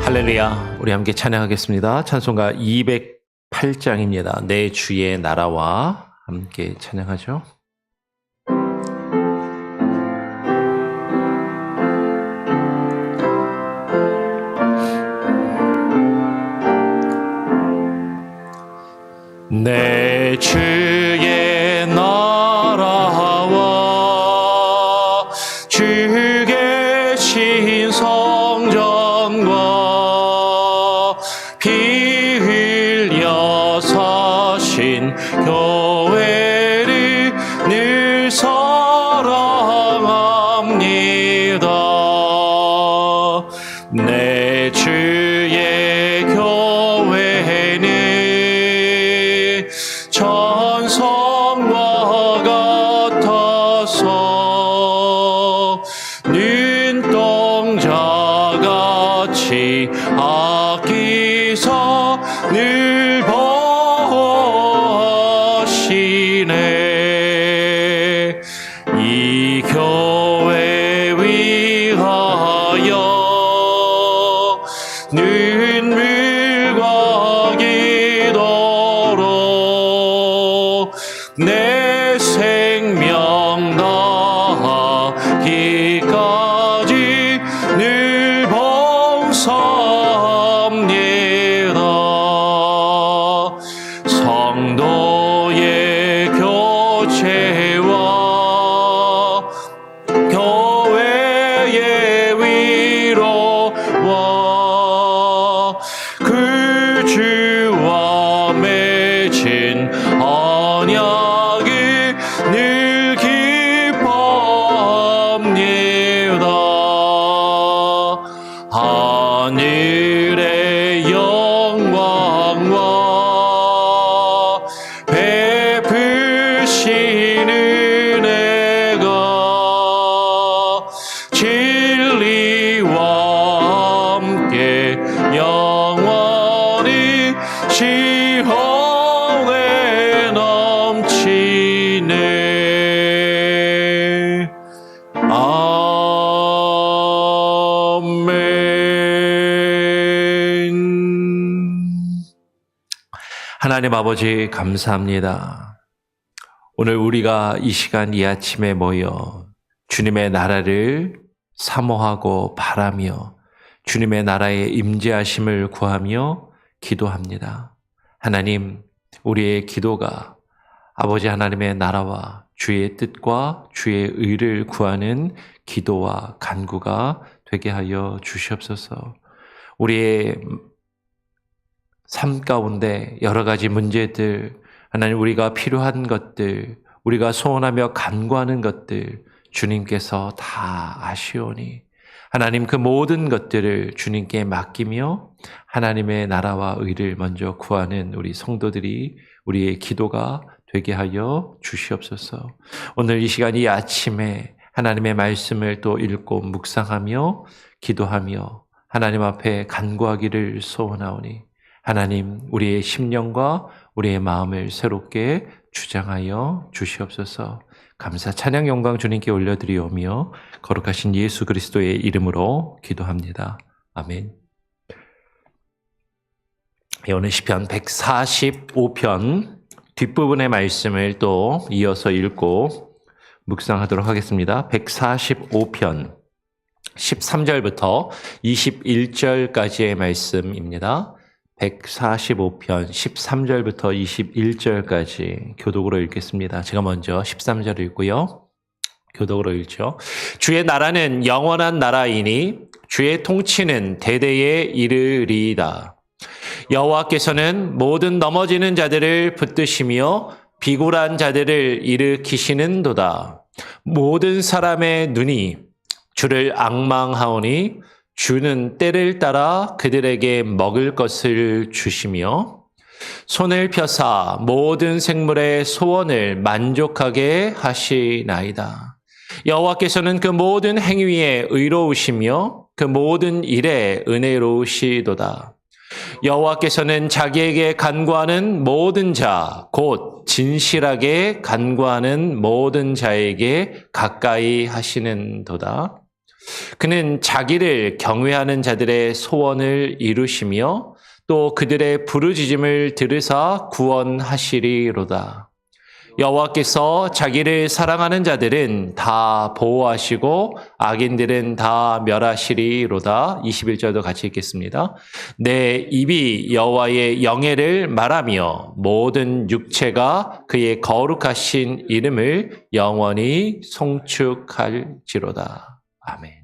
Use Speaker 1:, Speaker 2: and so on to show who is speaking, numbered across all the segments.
Speaker 1: 할렐루야. 우리 함께 찬양하겠습니다. 찬송가 208장입니다. 내 주의 나라와 함께 찬양하죠. 내 주의 나라와 주 계신 성전과 피 흘려 사신 교회를 늘 사랑합니다. 내 주의 교회는 천성과 같아서 눈동자같이 아끼사 늘 보시네. 이 교회 위하여 눈물과 기도로 내 생명 다하기까지 늘 봉사합니다. 성도의 교체와 교회의 위로와 그 주와 맺은 언약을 늘 기뻐합니다. 하늘의 영광과 베푸신 은혜가 진리와 함께 영원히 시험에 넘치네. 아멘. 하나님 아버지 감사합니다. 오늘 우리가 이 시간 이 아침에 모여 주님의 나라를 사모하고 바라며 주님의 나라의 임재하심을 구하며 기도합니다. 하나님, 우리의 기도가 아버지 하나님의 나라와 주의 뜻과 주의 의를 구하는 기도와 간구가 되게 하여 주시옵소서. 우리의 삶 가운데 여러 가지 문제들, 하나님 우리가 필요한 것들, 우리가 소원하며 간구하는 것들 주님께서 다 아시오니 하나님 그 모든 것들을 주님께 맡기며 하나님의 나라와 의를 먼저 구하는 우리 성도들이 우리의 기도가 되게 하여 주시옵소서. 오늘 이 시간 이 아침에 하나님의 말씀을 또 읽고 묵상하며 기도하며 하나님 앞에 간구하기를 소원하오니 하나님 우리의 심령과 우리의 마음을 새롭게 주장하여 주시옵소서. 감사 찬양 영광 주님께 올려드리오며 거룩하신 예수 그리스도의 이름으로 기도합니다. 아멘. 오늘 시편 145편 뒷부분의 말씀을 또 이어서 읽고 묵상하도록 하겠습니다. 145편 13절부터 21절까지의 말씀입니다. 145편 13절부터 21절까지 교독으로 읽겠습니다. 제가 먼저 13절 읽고요. 교독으로 읽죠. 주의 나라는 영원한 나라이니 주의 통치는 대대에 이르리이다. 여호와께서는 모든 넘어지는 자들을 붙드시며 비굴한 자들을 일으키시는도다. 모든 사람의 눈이 주를 앙망하오니 주는 때를 따라 그들에게 먹을 것을 주시며 손을 펴사 모든 생물의 소원을 만족하게 하시나이다. 여호와께서는 그 모든 행위에 의로우시며 그 모든 일에 은혜로우시도다. 여호와께서는 자기에게 간구하는 모든 자, 곧 진실하게 간구하는 모든 자에게 가까이 하시는도다. 그는 자기를 경외하는 자들의 소원을 이루시며 또 그들의 부르짖음을 들으사 구원하시리로다. 여호와께서 자기를 사랑하는 자들은 다 보호하시고 악인들은 다 멸하시리로다. 21절도 같이 읽겠습니다. 내 입이 여호와의 영예를 말하며 모든 육체가 그의 거룩하신 이름을 영원히 송축할지로다. 아멘.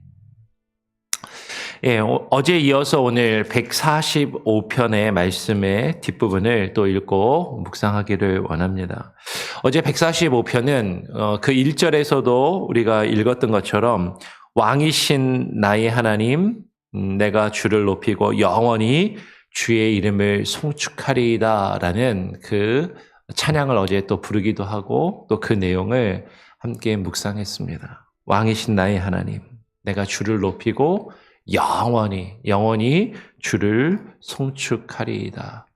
Speaker 1: 예, 어제 이어서 오늘 145편의 말씀의 뒷부분을 또 읽고 묵상하기를 원합니다. 어제 145편은 그 1절에서도 우리가 읽었던 것처럼 왕이신 나의 하나님, 내가 주를 높이고 영원히 주의 이름을 송축하리이다 라는 그 찬양을 어제 또 부르기도 하고 또 그 내용을 함께 묵상했습니다. 왕이신 나의 하나님, 내가 주를 높이고 영원히 주를 송축하리이다.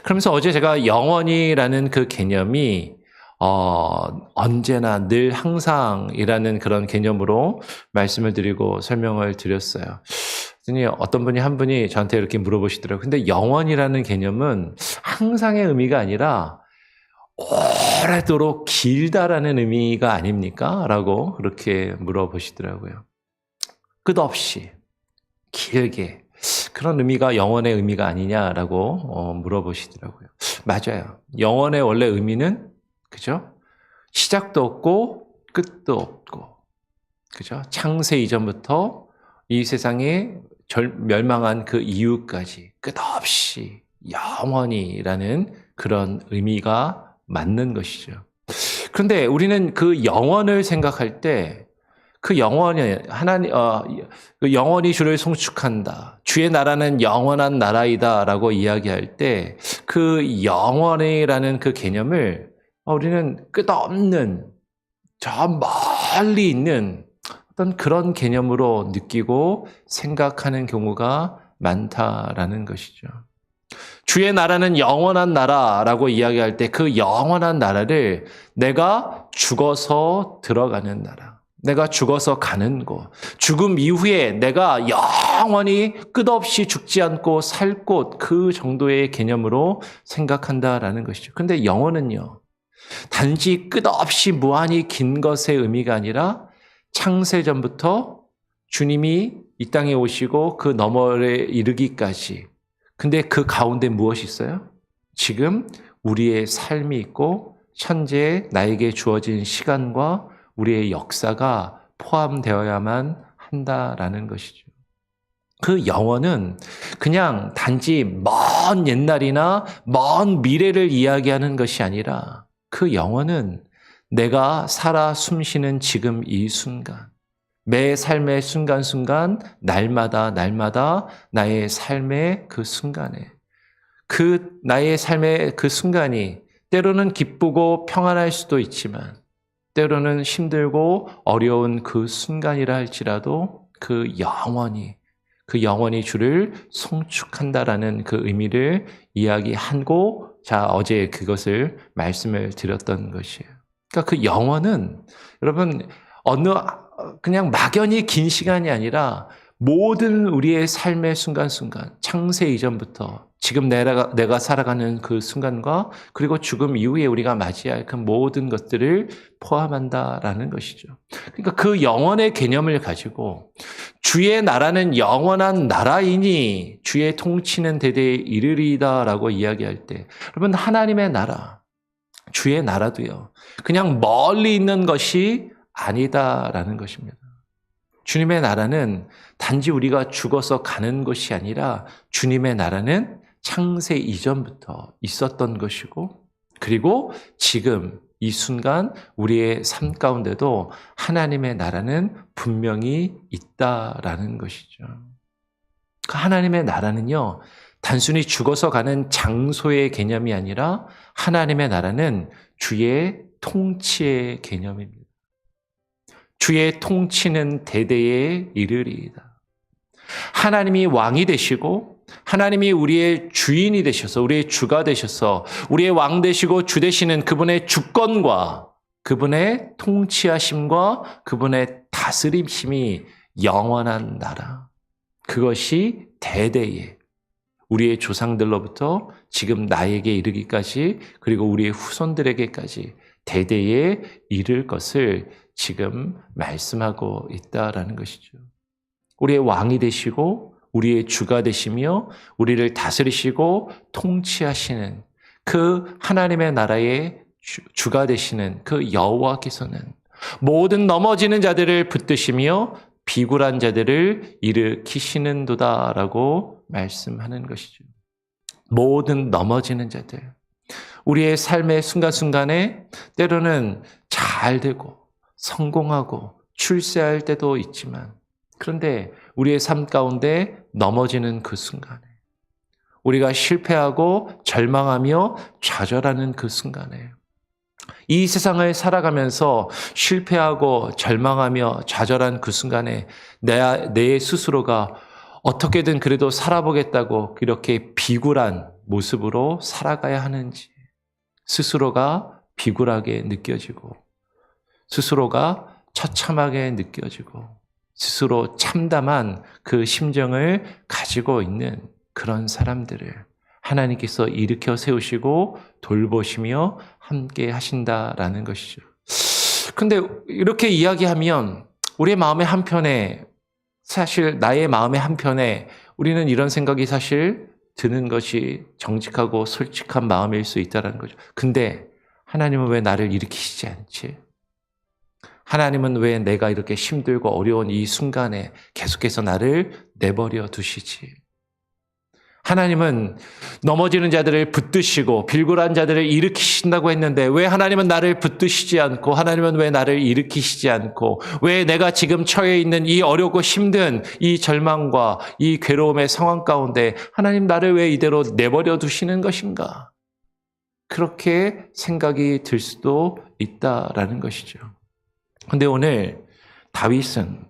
Speaker 1: 그러면서 어제 제가 영원히라는 그 개념이 언제나 늘 항상이라는 그런 개념으로 말씀을 드리고 설명을 드렸어요. 어떤 분이 한 분이 저한테 이렇게 물어보시더라고요. 근데 영원이라는 개념은 항상의 의미가 아니라 오래도록 길다라는 의미가 아닙니까? 라고 그렇게 물어보시더라고요. 끝없이 길게 그런 의미가 영원의 의미가 아니냐라고 물어보시더라고요. 맞아요. 영원의 원래 의미는 그죠? 시작도 없고 끝도 없고 그죠? 창세 이전부터 이 세상에 멸망한 그 이후까지 끝없이 영원히라는 그런 의미가 맞는 것이죠. 그런데 우리는 그 영원을 생각할 때 그 영원히 그 영원히 주를 송축한다. 주의 나라는 영원한 나라이다라고 이야기할 때 그 영원이라는 그 개념을 우리는 끝없는 저 멀리 있는 어떤 그런 개념으로 느끼고 생각하는 경우가 많다라는 것이죠. 주의 나라는 영원한 나라라고 이야기할 때 그 영원한 나라를 내가 죽어서 들어가는 나라. 내가 죽어서 가는 곳, 죽음 이후에 내가 영원히 끝없이 죽지 않고 살 곳, 그 정도의 개념으로 생각한다라는 것이죠. 그런데 영원은요, 단지 끝없이 무한히 긴 것의 의미가 아니라 창세전부터 주님이 이 땅에 오시고 그 너머에 이르기까지. 근데 그 가운데 무엇이 있어요? 지금 우리의 삶이 있고 현재 나에게 주어진 시간과 우리의 역사가 포함되어야만 한다라는 것이죠. 그 영원은 그냥 단지 먼 옛날이나 먼 미래를 이야기하는 것이 아니라 그 영원은 내가 살아 숨쉬는 지금 이 순간, 매 삶의 순간순간, 날마다 나의 삶의 그 순간에 그 나의 삶의 그 순간이 때로는 기쁘고 평안할 수도 있지만 때로는 힘들고 어려운 그 순간이라 할지라도 그 영원히 주를 송축한다라는 그 의미를 이야기하고 어제 그것을 말씀을 드렸던 것이에요. 그러니까 그 영원은 여러분 그냥 막연히 긴 시간이 아니라 모든 우리의 삶의 순간순간, 창세 이전부터 지금 내가 살아가는 그 순간과 그리고 죽음 이후에 우리가 맞이할 그 모든 것들을 포함한다라는 것이죠. 그러니까 그 영원의 개념을 가지고 주의 나라는 영원한 나라이니 주의 통치는 대대에 이르리이다라고 이야기할 때 여러분 하나님의 나라, 주의 나라도요. 그냥 멀리 있는 것이 아니다라는 것입니다. 주님의 나라는 단지 우리가 죽어서 가는 것이 아니라 주님의 나라는 창세 이전부터 있었던 것이고 그리고 지금 이 순간 우리의 삶 가운데도 하나님의 나라는 분명히 있다라는 것이죠. 하나님의 나라는요, 단순히 죽어서 가는 장소의 개념이 아니라 하나님의 나라는 주의 통치의 개념입니다. 주의 통치는 대대에 이르리이다. 하나님이 왕이 되시고 하나님이 우리의 주인이 되셔서 우리의 주가 되셔서 우리의 왕 되시고 주 되시는 그분의 주권과 그분의 통치하심과 그분의 다스림심이 영원한 나라. 그것이 대대에 우리의 조상들로부터 지금 나에게 이르기까지 그리고 우리의 후손들에게까지 대대에 이를 것을 지금 말씀하고 있다라는 것이죠. 우리의 왕이 되시고 우리의 주가 되시며 우리를 다스리시고 통치하시는 그 하나님의 나라의 주가 되시는 그 여호와께서는 모든 넘어지는 자들을 붙드시며 비굴한 자들을 일으키시는도다라고 말씀하는 것이죠. 모든 넘어지는 자들. 우리의 삶의 순간순간에 때로는 잘 되고 성공하고 출세할 때도 있지만 그런데 우리의 삶 가운데 넘어지는 그 순간에 우리가 실패하고 절망하며 좌절하는 그 순간에 이 세상을 살아가면서 실패하고 절망하며 좌절한 그 순간에 내 스스로가 어떻게든 그래도 살아보겠다고 이렇게 비굴한 모습으로 살아가야 하는지 스스로가 비굴하게 느껴지고 스스로가 처참하게 느껴지고 스스로 참담한 그 심정을 가지고 있는 그런 사람들을 하나님께서 일으켜 세우시고 돌보시며 함께 하신다라는 것이죠. 근데 이렇게 이야기하면 우리의 마음의 한편에 사실 나의 마음의 한편에 우리는 이런 생각이 사실 드는 것이 정직하고 솔직한 마음일 수 있다는 거죠. 근데 하나님은 왜 나를 일으키시지 않지? 하나님은 왜 내가 이렇게 힘들고 어려운 이 순간에 계속해서 나를 내버려 두시지? 하나님은 넘어지는 자들을 붙드시고 빌굴한 자들을 일으키신다고 했는데 왜 하나님은 나를 붙드시지 않고 하나님은 왜 나를 일으키시지 않고 왜 내가 지금 처해 있는 이 어렵고 힘든 이 절망과 이 괴로움의 상황 가운데 하나님 나를 왜 이대로 내버려 두시는 것인가? 그렇게 생각이 들 수도 있다라는 것이죠. 그런데 오늘 다윗은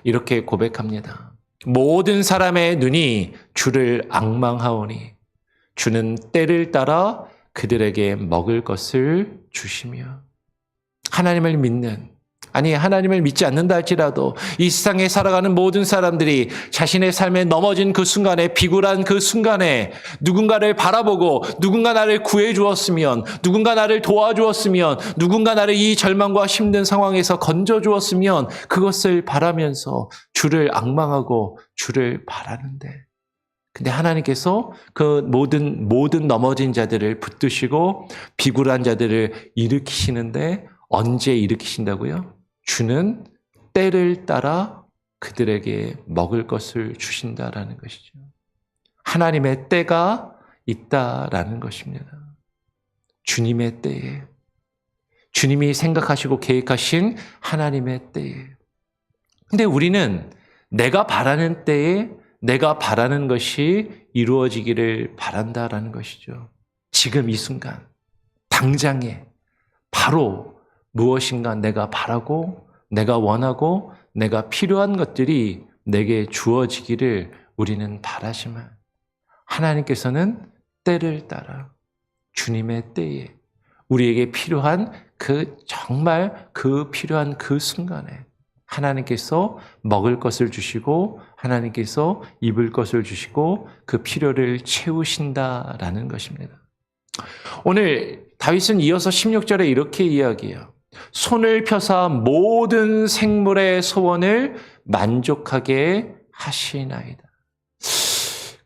Speaker 1: 이렇게 고백합니다. 모든 사람의 눈이 주를 앙망하오니 주는 때를 따라 그들에게 먹을 것을 주시며 하나님을 믿는 하나님을 믿지 않는다 할지라도 이 세상에 살아가는 모든 사람들이 자신의 삶에 넘어진 그 순간에 비굴한 그 순간에 누군가를 바라보고 누군가 나를 구해 주었으면 누군가 나를 도와주었으면 누군가 나를 이 절망과 힘든 상황에서 건져 주었으면 그것을 바라면서 주를 앙망하고 주를 바라는데 근데 하나님께서 그 모든 넘어진 자들을 붙드시고 비굴한 자들을 일으키시는데 언제 일으키신다고요? 주는 때를 따라 그들에게 먹을 것을 주신다라는 것이죠. 하나님의 때가 있다라는 것입니다. 주님의 때에 주님이 생각하시고 계획하신 하나님의 때에 근데 우리는 내가 바라는 때에 내가 바라는 것이 이루어지기를 바란다라는 것이죠. 지금 이 순간 당장에 바로 무엇인가 내가 바라고 내가 원하고 내가 필요한 것들이 내게 주어지기를 우리는 바라지만 하나님께서는 때를 따라 주님의 때에 우리에게 필요한 정말 필요한 그 순간에 하나님께서 먹을 것을 주시고 하나님께서 입을 것을 주시고 그 필요를 채우신다라는 것입니다. 오늘 다윗은 이어서 16절에 이렇게 이야기해요. 손을 펴사 모든 생물의 소원을 만족하게 하시나이다.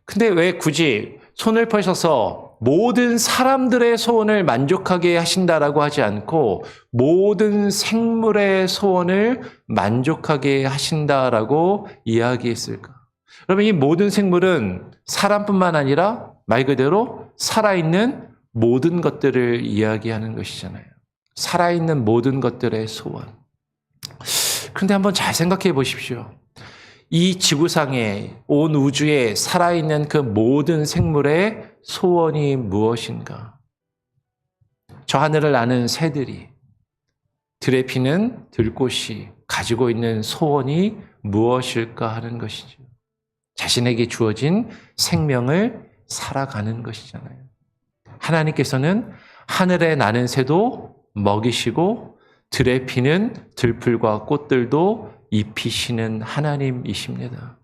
Speaker 1: 근데 왜 굳이 손을 펴셔서 모든 사람들의 소원을 만족하게 하신다라고 하지 않고 모든 생물의 소원을 만족하게 하신다라고 이야기했을까? 그러면 이 모든 생물은 사람뿐만 아니라 말 그대로 살아있는 모든 것들을 이야기하는 것이잖아요. 살아있는 모든 것들의 소원. 그런데 한번 잘 생각해 보십시오. 이 지구상에 온 우주에 살아있는 그 모든 생물의 소원이 무엇인가? 저 하늘을 나는 새들이 들에 피는 들꽃이 가지고 있는 소원이 무엇일까 하는 것이죠. 자신에게 주어진 생명을 살아가는 것이잖아요. 하나님께서는 하늘에 나는 새도 먹이시고 들에 피는 들풀과 꽃들도 입히시는 하나님이십니다.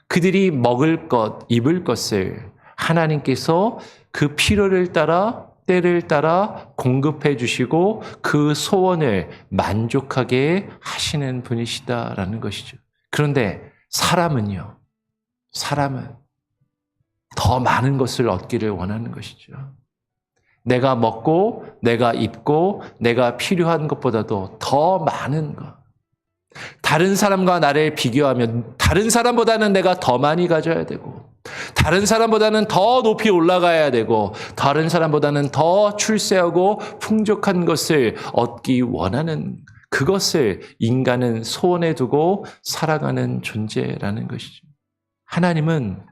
Speaker 1: 그들이 먹을 것, 입을 것을 하나님께서 그 필요를 따라 때를 따라 공급해 주시고 그 소원을 만족하게 하시는 분이시다라는 것이죠. 그런데 사람은 더 많은 것을 얻기를 원하는 것이죠. 내가 먹고 내가 입고 내가 필요한 것보다도 더 많은 것. 다른 사람과 나를 비교하면 다른 사람보다는 내가 더 많이 가져야 되고 다른 사람보다는 더 높이 올라가야 되고 다른 사람보다는 더 출세하고 풍족한 것을 얻기 원하는 그것을 인간은 소원해 두고 살아가는 존재라는 것이죠. 하나님은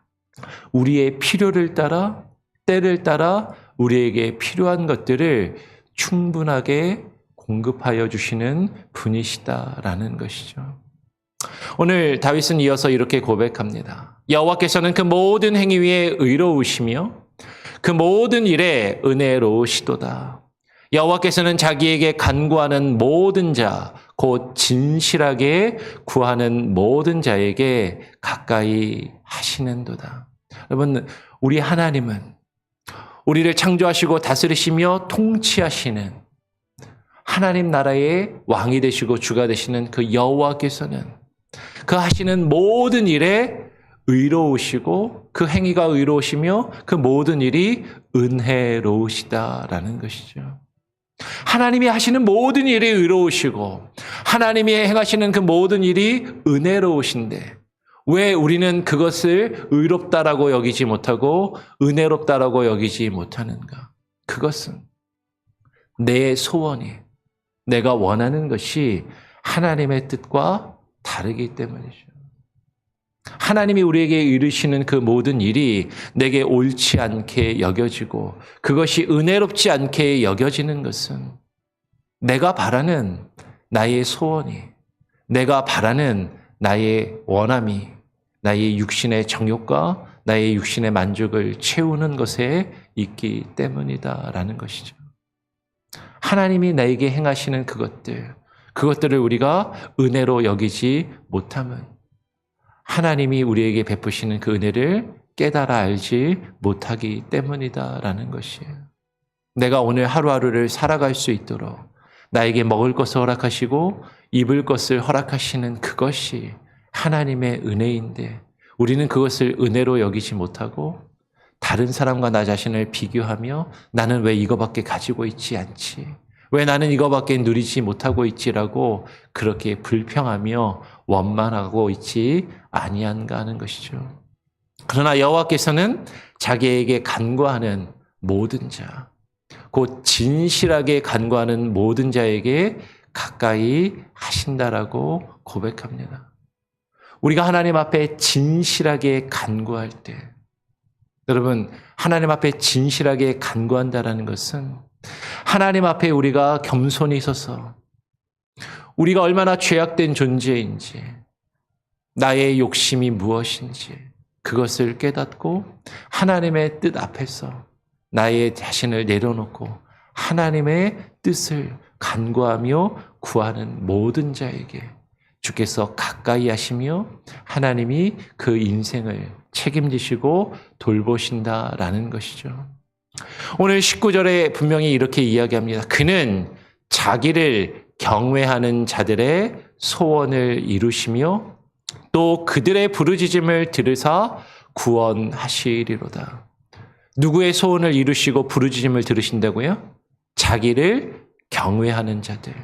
Speaker 1: 우리의 필요를 따라 때를 따라 우리에게 필요한 것들을 충분하게 공급하여 주시는 분이시다라는 것이죠. 오늘 다윗은 이어서 이렇게 고백합니다. 여호와께서는 그 모든 행위 위에 의로우시며 그 모든 일에 은혜로우시도다. 여호와께서는 자기에게 간구하는 모든 자, 곧 진실하게 구하는 모든 자에게 가까이 하시는도다. 여러분, 우리 하나님은 우리를 창조하시고 다스리시며 통치하시는 하나님 나라의 왕이 되시고 주가 되시는 그 여호와께서는 그 하시는 모든 일에 의로우시고 그 행위가 의로우시며 그 모든 일이 은혜로우시다라는 것이죠. 하나님이 하시는 모든 일이 의로우시고 하나님이 행하시는 그 모든 일이 은혜로우신데 왜 우리는 그것을 의롭다라고 여기지 못하고 은혜롭다라고 여기지 못하는가? 그것은 내 소원이 내가 원하는 것이 하나님의 뜻과 다르기 때문이죠. 하나님이 우리에게 이루시는 그 모든 일이 내게 옳지 않게 여겨지고 그것이 은혜롭지 않게 여겨지는 것은 내가 바라는 나의 소원이, 내가 바라는 나의 원함이, 나의 육신의 정욕과 나의 육신의 만족을 채우는 것에 있기 때문이다라는 것이죠. 하나님이 나에게 행하시는 그것들을 우리가 은혜로 여기지 못함은 하나님이 우리에게 베푸시는 그 은혜를 깨달아 알지 못하기 때문이다라는 것이에요. 내가 오늘 하루하루를 살아갈 수 있도록 나에게 먹을 것을 허락하시고 입을 것을 허락하시는 그것이 하나님의 은혜인데 우리는 그것을 은혜로 여기지 못하고 다른 사람과 나 자신을 비교하며 나는 왜 이거밖에 가지고 있지 않지? 왜 나는 이거밖에 누리지 못하고 있지라고 그렇게 불평하며 원망하고 있지 아니한가 하는 것이죠. 그러나 여호와께서는 자기에게 간구하는 모든 자, 곧 진실하게 간구하는 모든 자에게 가까이 하신다라고 고백합니다. 우리가 하나님 앞에 진실하게 간구할 때, 여러분, 하나님 앞에 진실하게 간구한다라는 것은 하나님 앞에 우리가 겸손히 서서 우리가 얼마나 죄악된 존재인지, 나의 욕심이 무엇인지 그것을 깨닫고 하나님의 뜻 앞에서 나의 자신을 내려놓고 하나님의 뜻을 간구하며 구하는 모든 자에게 주께서 가까이 하시며 하나님이 그 인생을 책임지시고 돌보신다라는 것이죠. 오늘 19절에 분명히 이렇게 이야기합니다. 그는 자기를 경외하는 자들의 소원을 이루시며 또 그들의 부르짖음을 들으사 구원하시리로다. 누구의 소원을 이루시고 부르짖음을 들으신다고요? 자기를 경외하는 자들,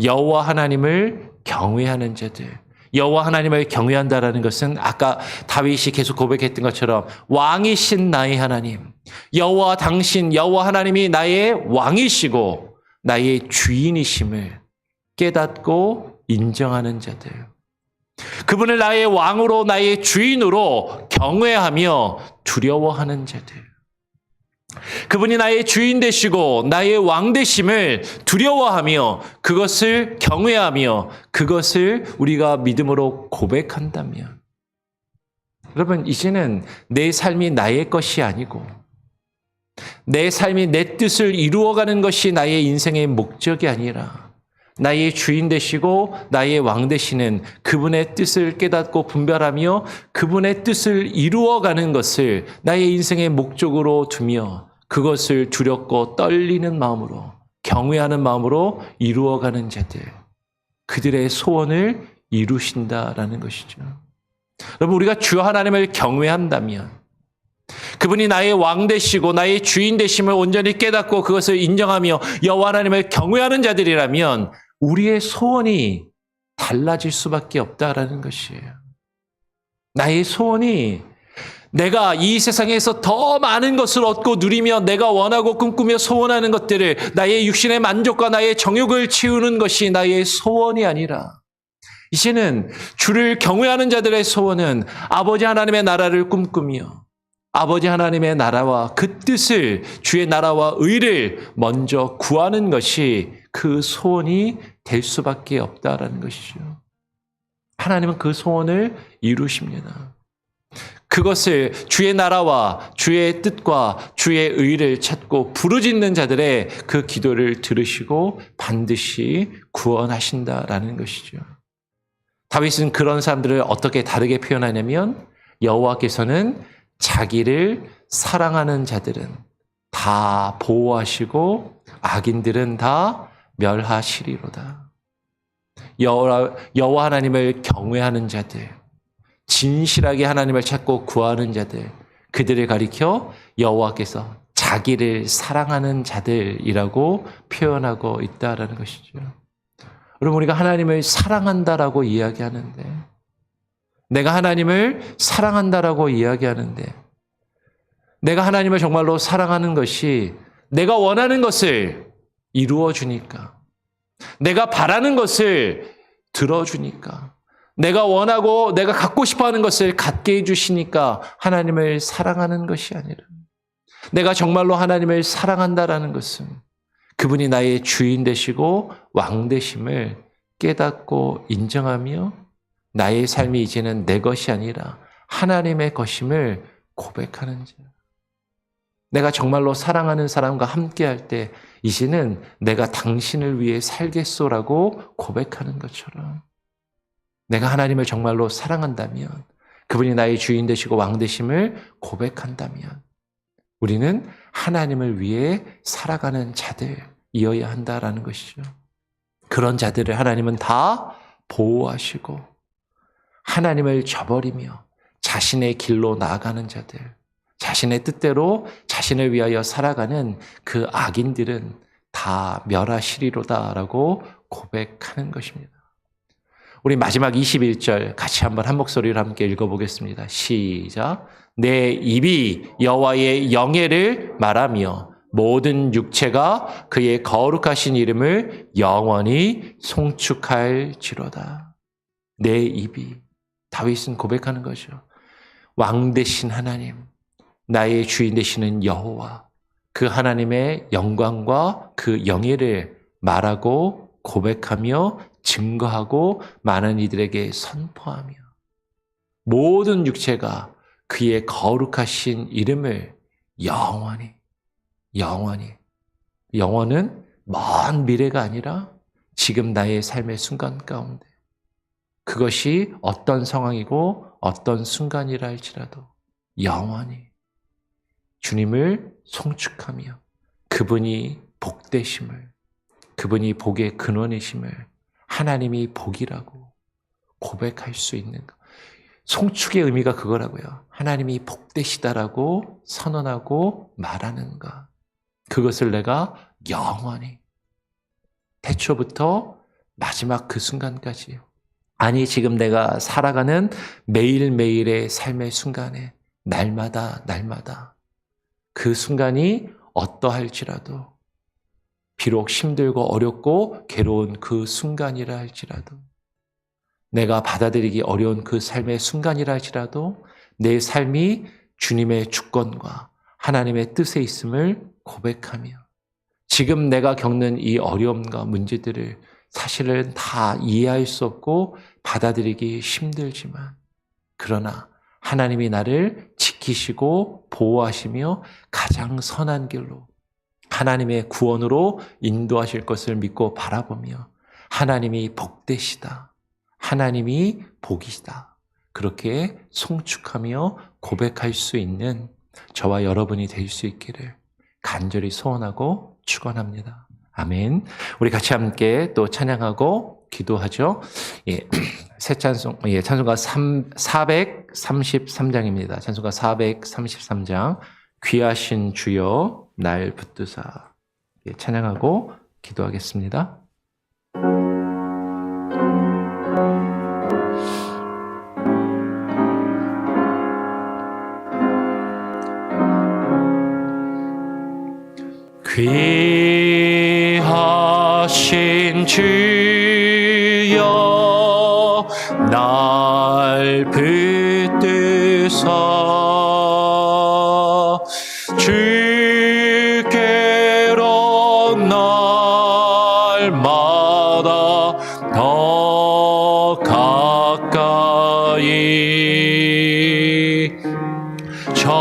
Speaker 1: 여호와 하나님을 경외하는 자들. 여호와 하나님을 경외한다라는 것은 아까 다윗이 계속 고백했던 것처럼 왕이신 나의 하나님, 여호와 당신 여호와 하나님이 나의 왕이시고 나의 주인이심을 깨닫고 인정하는 자들. 그분을 나의 왕으로 나의 주인으로 경외하며 두려워하는 자들. 그분이 나의 주인 되시고 나의 왕 되심을 두려워하며 그것을 경외하며 그것을 우리가 믿음으로 고백한다면 여러분 이제는 내 삶이 나의 것이 아니고 내 삶이 내 뜻을 이루어가는 것이 나의 인생의 목적이 아니라 나의 주인 되시고 나의 왕 되시는 그분의 뜻을 깨닫고 분별하며 그분의 뜻을 이루어가는 것을 나의 인생의 목적으로 두며 그것을 두렵고 떨리는 마음으로 경외하는 마음으로 이루어가는 자들, 그들의 소원을 이루신다라는 것이죠. 여러분, 우리가 주 하나님을 경외한다면, 그분이 나의 왕 되시고 나의 주인 되심을 온전히 깨닫고 그것을 인정하며 여호와 하나님을 경외하는 자들이라면 우리의 소원이 달라질 수밖에 없다라는 것이에요. 나의 소원이 내가 이 세상에서 더 많은 것을 얻고 누리며 내가 원하고 꿈꾸며 소원하는 것들을, 나의 육신의 만족과 나의 정욕을 채우는 것이 나의 소원이 아니라, 이제는 주를 경외하는 자들의 소원은 아버지 하나님의 나라를 꿈꾸며 아버지 하나님의 나라와 그 뜻을, 주의 나라와 의를 먼저 구하는 것이 그 소원이 될 수밖에 없다라는 것이죠. 하나님은 그 소원을 이루십니다. 그것을 주의 나라와 주의 뜻과 주의 의를 찾고 부르짖는 자들의 그 기도를 들으시고 반드시 구원하신다라는 것이죠. 다윗은 그런 사람들을 어떻게 다르게 표현하냐면, 여호와께서는 자기를 사랑하는 자들은 다 보호하시고 악인들은 다 멸하시리로다. 여호와 하나님을 경외하는 자들, 진실하게 하나님을 찾고 구하는 자들, 그들을 가리켜 여호와께서 자기를 사랑하는 자들이라고 표현하고 있다라는 것이죠. 여러분, 우리가 하나님을 사랑한다라고 이야기하는데, 내가 하나님을 사랑한다라고 이야기하는데, 내가 하나님을 정말로 사랑하는 것이 내가 원하는 것을 이루어 주니까, 내가 바라는 것을 들어주니까, 내가 원하고 내가 갖고 싶어하는 것을 갖게 해주시니까 하나님을 사랑하는 것이 아니라, 내가 정말로 하나님을 사랑한다라는 것은 그분이 나의 주인 되시고 왕 되심을 깨닫고 인정하며 나의 삶이 이제는 내 것이 아니라 하나님의 것임을 고백하는 자. 내가 정말로 사랑하는 사람과 함께할 때 이제는 내가 당신을 위해 살겠소라고 고백하는 것처럼, 내가 하나님을 정말로 사랑한다면, 그분이 나의 주인 되시고 왕 되심을 고백한다면 우리는 하나님을 위해 살아가는 자들이어야 한다라는 것이죠. 그런 자들을 하나님은 다 보호하시고 하나님을 저버리며 자신의 길로 나아가는 자들, 자신의 뜻대로 자신을 위하여 살아가는 그 악인들은 다 멸하시리로다라고 고백하는 것입니다. 우리 마지막 21절 같이 한번 한 목소리로 함께 읽어보겠습니다. 시작. 내 입이 여호와의 영예를 말하며 모든 육체가 그의 거룩하신 이름을 영원히 송축할지로다. 내 입이, 다윗은 고백하는 거죠. 왕 되신 하나님, 나의 주인 되시는 여호와, 그 하나님의 영광과 그 영예를 말하고 고백하며 증거하고 많은 이들에게 선포하며 모든 육체가 그의 거룩하신 이름을 영원히, 영원은 먼 미래가 아니라 지금 나의 삶의 순간 가운데, 그것이 어떤 상황이고 어떤 순간이라 할지라도 영원히 주님을 송축하며 그분이 복되심을, 그분이 복의 근원이심을 하나님이 복이라고 고백할 수 있는 것. 송축의 의미가 그거라고요. 하나님이 복되시다라고 선언하고 말하는 것. 그것을 내가 영원히, 태초부터 마지막 그 순간까지, 아니 지금 내가 살아가는 매일매일의 삶의 순간에 날마다 그 순간이 어떠할지라도, 비록 힘들고 어렵고 괴로운 그 순간이라 할지라도, 내가 받아들이기 어려운 그 삶의 순간이라 할지라도 내 삶이 주님의 주권과 하나님의 뜻에 있음을 고백하며, 지금 내가 겪는 이 어려움과 문제들을 사실은 다 이해할 수 없고 받아들이기 힘들지만, 그러나 하나님이 나를 지키시고 보호하시며 가장 선한 길로 하나님의 구원으로 인도하실 것을 믿고 바라보며 하나님이 복되시다. 하나님이 복이시다. 그렇게 송축하며 고백할 수 있는 저와 여러분이 될 수 있기를 간절히 소원하고 축원합니다. 아멘. 우리 같이 함께 또 찬양하고 기도하죠. 새 찬송, 찬송가 433장입니다. 찬송가 433장. 귀하신 주여 날 붙드사. 찬양하고 기도하겠습니다. 귀하신 주여 날 붙드사 주께로 날마다 더 가까이 저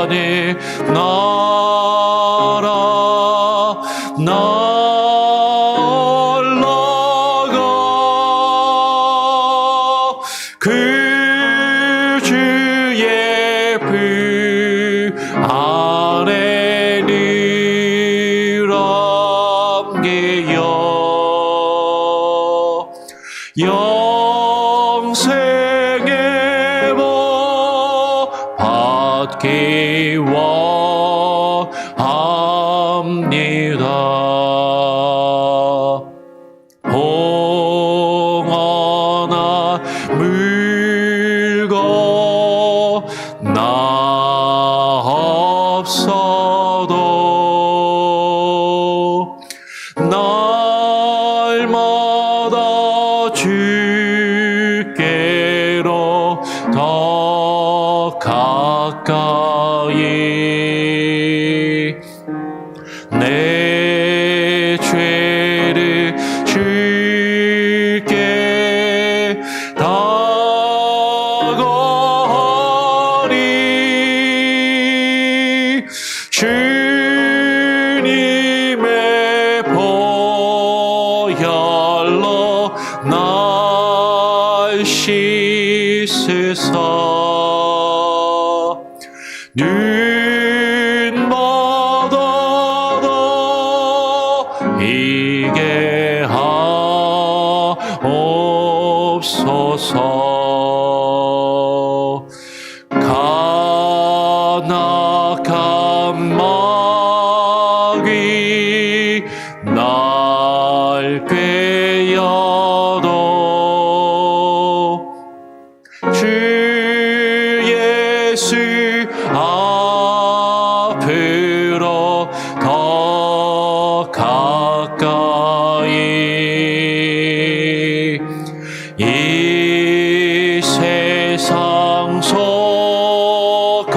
Speaker 1: 하늘 나라 날아가 그 주의 품 안에 늘 함께여 영생의 복 받기 원합니다. 홍어나 물고 나 없어도 날마다 주께로 더 가까이 내 죄를 주께 다가하리 주님의 보혈로 날 씻으사 눈보다도 이게 하옵소서. 간악한 마귀 날 꾀어도 주 예수 앞으로 더 가까이 이 세상 속하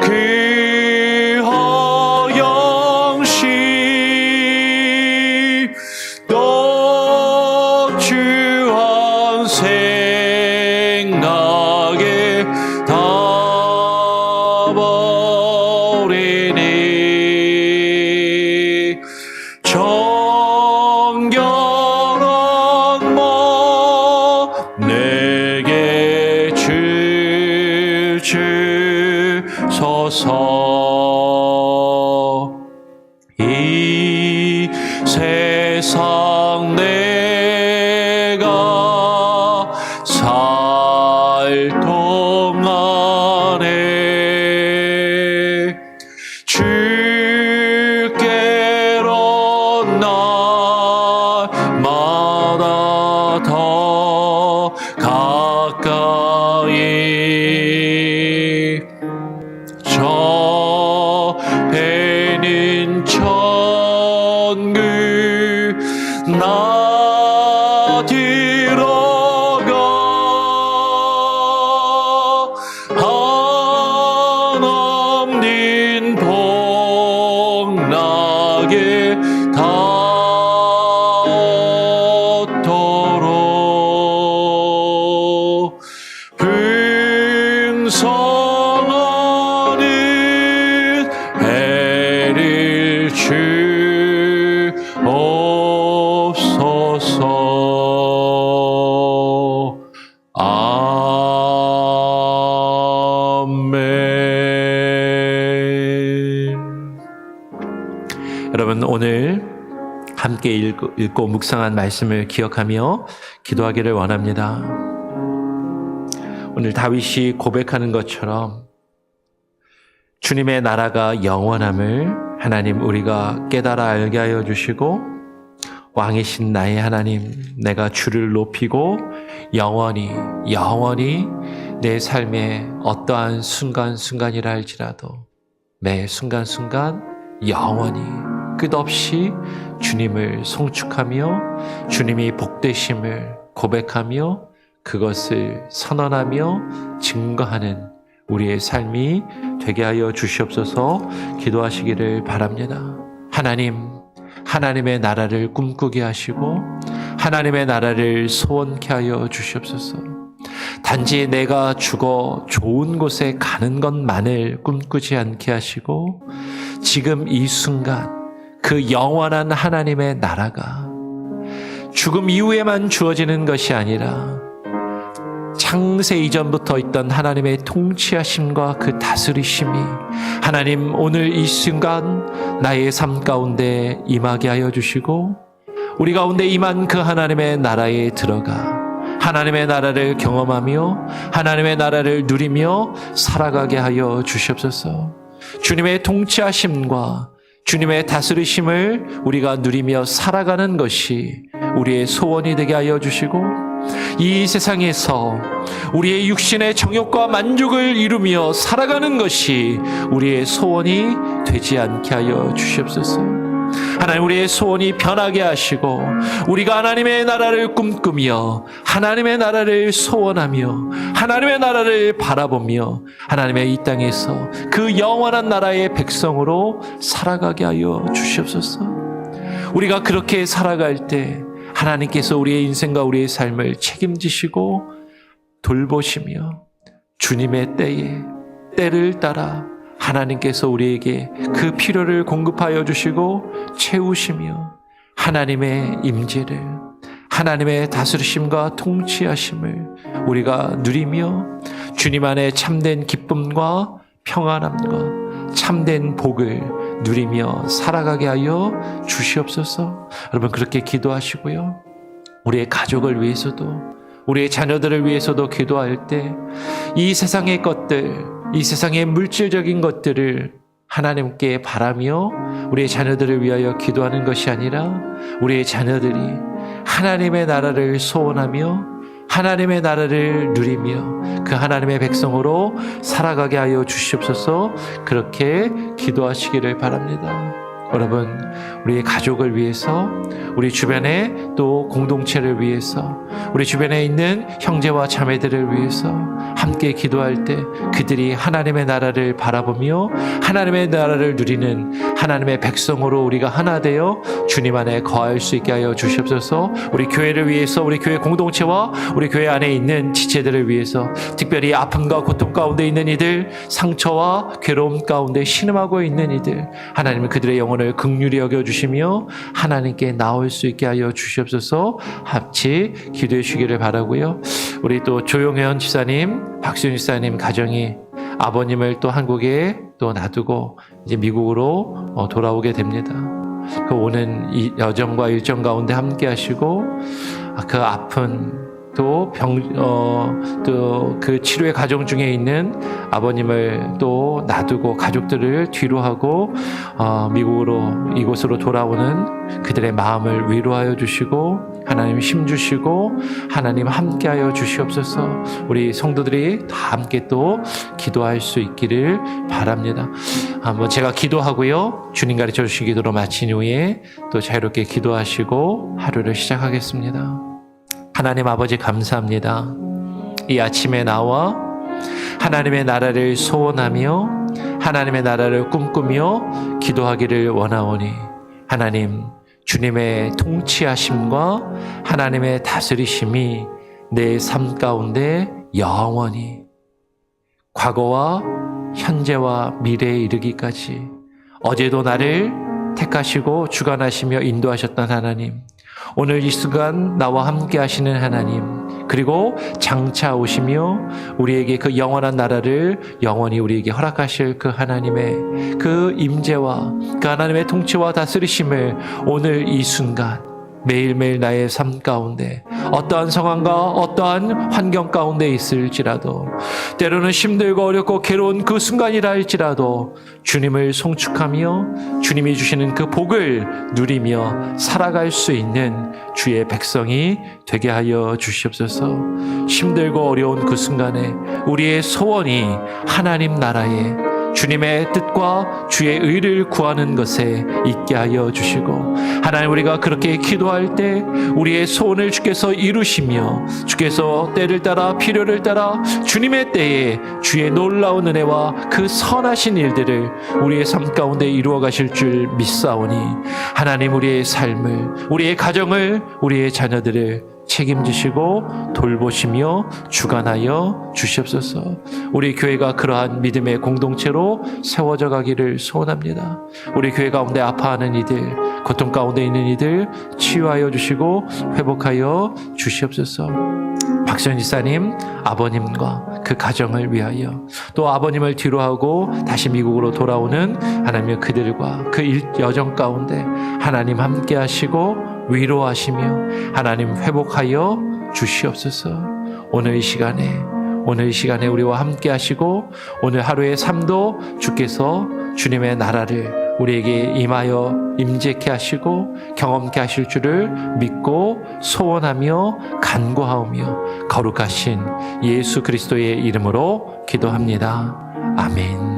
Speaker 1: 그 허영시 독주한 생각에 다 버리니 정결한 마음 내게 주소서. 이 세상 내가 살 동안에 주께로 날마다 더 가까이 저 배는 천국 나 들어가 한없는 복락에 닿도록 풍성하는 해를 주옵소서. 아멘. 여러분, 오늘 함께 읽고 묵상한 말씀을 기억하며 기도하기를 원합니다. 오늘 다윗이 고백하는 것처럼 주님의 나라가 영원함을 하나님 우리가 깨달아 알게 하여 주시고, 왕이신 나의 하나님, 내가 주를 높이고 영원히 내 삶의 어떠한 순간순간이라 할지라도 매 순간순간 영원히 끝없이 주님을 송축하며 주님이 복되심을 고백하며 그것을 선언하며 증거하는 우리의 삶이 되게 하여 주시옵소서. 기도하시기를 바랍니다. 하나님의 나라를 꿈꾸게 하시고 하나님의 나라를 소원케 하여 주시옵소서. 단지 내가 죽어 좋은 곳에 가는 것만을 꿈꾸지 않게 하시고, 지금 이 순간 그 영원한 하나님의 나라가 죽음 이후에만 주어지는 것이 아니라 창세 이전부터 있던 하나님의 통치하심과 그 다스리심이 하나님 오늘 이 순간 나의 삶 가운데 임하게 하여 주시고, 우리 가운데 임한 그 하나님의 나라에 들어가 하나님의 나라를 경험하며 하나님의 나라를 누리며 살아가게 하여 주시옵소서. 주님의 통치하심과 주님의 다스리심을 우리가 누리며 살아가는 것이 우리의 소원이 되게 하여 주시고, 이 세상에서 우리의 육신의 정욕과 만족을 이루며 살아가는 것이 우리의 소원이 되지 않게 하여 주시옵소서. 하나님, 우리의 소원이 변하게 하시고 우리가 하나님의 나라를 꿈꾸며 하나님의 나라를 소원하며 하나님의 나라를 바라보며 하나님의 이 땅에서 그 영원한 나라의 백성으로 살아가게 하여 주시옵소서. 우리가 그렇게 살아갈 때 하나님께서 우리의 인생과 우리의 삶을 책임지시고 돌보시며 주님의 때를 따라 하나님께서 우리에게 그 필요를 공급하여 주시고 채우시며 하나님의 임재를, 하나님의 다스리심과 통치하심을 우리가 누리며 주님 안에 참된 기쁨과 평안함과 참된 복을 누리며 살아가게 하여 주시옵소서. 여러분, 그렇게 기도하시고요. 우리의 가족을 위해서도 우리의 자녀들을 위해서도 기도할 때 이 세상의 것들, 이 세상의 물질적인 것들을 하나님께 바라며 우리의 자녀들을 위하여 기도하는 것이 아니라 우리의 자녀들이 하나님의 나라를 소원하며 하나님의 나라를 누리며 그 하나님의 백성으로 살아가게 하여 주시옵소서. 그렇게 기도하시기를 바랍니다. 여러분, 우리의 가족을 위해서, 우리 주변의 또 공동체를 위해서, 우리 주변에 있는 형제와 자매들을 위해서 함께 기도할 때 그들이 하나님의 나라를 바라보며 하나님의 나라를 누리는 하나님의 백성으로 우리가 하나 되어 주님 안에 거할 수 있게 하여 주시옵소서. 우리 교회를 위해서, 우리 교회 공동체와 우리 교회 안에 있는 지체들을 위해서, 특별히 아픔과 고통 가운데 있는 이들, 상처와 괴로움 가운데 신음하고 있는 이들, 하나님은 그들의 영혼을 긍휼히 여겨주시며 하나님께 나올 수 있게 하여 주시옵소서. 같이 기도해 주시기를 바라고요. 우리 또 조용현 집사님, 박수현 집사님 가정이 아버님을 또 한국에 또 놔두고 이제 미국으로 돌아오게 됩니다. 그 오는 이 여정과 일정 가운데 함께 하시고 그 아픈 또 그 치료의 과정 중에 있는 아버님을 또 놔두고 가족들을 뒤로 하고 미국으로 이곳으로 돌아오는 그들의 마음을 위로하여 주시고 하나님 힘 주시고 하나님 함께하여 주시옵소서. 우리 성도들이 다 함께 또 기도할 수 있기를 바랍니다. 한번 제가 기도하고요. 주님 가르쳐 주신 기도로 마친 후에 또 자유롭게 기도하시고 하루를 시작하겠습니다. 하나님 아버지 감사합니다. 이 아침에 나와 하나님의 나라를 소원하며 하나님의 나라를 꿈꾸며 기도하기를 원하오니 하나님 주님의 통치하심과 하나님의 다스리심이 내 삶 가운데 영원히 과거와 현재와 미래에 이르기까지 어제도 나를 택하시고 주관하시며 인도하셨던 하나님, 오늘 이 순간 나와 함께 하시는 하나님, 그리고 장차 오시며 우리에게 그 영원한 나라를 영원히 우리에게 허락하실 그 하나님의 그 임재와 그 하나님의 통치와 다스리심을 오늘 이 순간 매일매일 나의 삶 가운데 어떠한 상황과 어떠한 환경 가운데 있을지라도 때로는 힘들고 어렵고 괴로운 그 순간이라 할지라도 주님을 송축하며 주님이 주시는 그 복을 누리며 살아갈 수 있는 주의 백성이 되게 하여 주시옵소서. 힘들고 어려운 그 순간에 우리의 소원이 하나님 나라에 주님의 뜻과 주의 의를 구하는 것에 있게 하여 주시고 하나님 우리가 그렇게 기도할 때 우리의 소원을 주께서 이루시며 주께서 때를 따라 필요를 따라 주님의 때에 주의 놀라운 은혜와 그 선하신 일들을 우리의 삶 가운데 이루어 가실 줄 믿사오니 하나님 우리의 삶을 우리의 가정을 우리의 자녀들을 책임지시고 돌보시며 주관하여 주시옵소서. 우리 교회가 그러한 믿음의 공동체로 세워져 가기를 소원합니다. 우리 교회 가운데 아파하는 이들, 고통 가운데 있는 이들 치유하여 주시고 회복하여 주시옵소서. 박수현 지사님 아버님과 그 가정을 위하여 또 아버님을 뒤로하고 다시 미국으로 돌아오는 하나님의 그들과 그 여정 가운데 하나님 함께 하시고 위로하시며 하나님 회복하여 주시옵소서. 오늘 이 시간에 우리와 함께 하시고 오늘 하루의 삶도 주께서 주님의 나라를 우리에게 임하여 임재케 하시고 경험케 하실 줄을 믿고 소원하며 간구하오며 거룩하신 예수 그리스도의 이름으로 기도합니다. 아멘.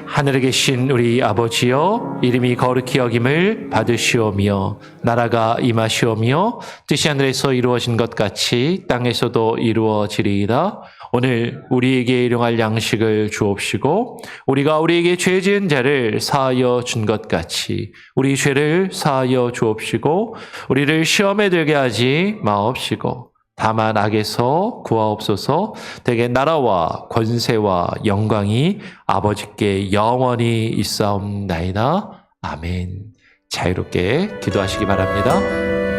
Speaker 1: 하늘에 계신 우리 아버지여, 이름이 거룩히 여김을 받으시오며 나라가 임하시오며 뜻이 하늘에서 이루어진 것 같이 땅에서도 이루어지리이다. 오늘 우리에게 일용할 양식을 주옵시고 우리가 우리에게 죄 지은 자를 사하여 준 것 같이 우리 죄를 사하여 주옵시고 우리를 시험에 들게 하지 마옵시고 다만 악에서 구하옵소서. 대개 나라와 권세와 영광이 아버지께 영원히 있사옵나이다. 아멘. 자유롭게 기도하시기 바랍니다.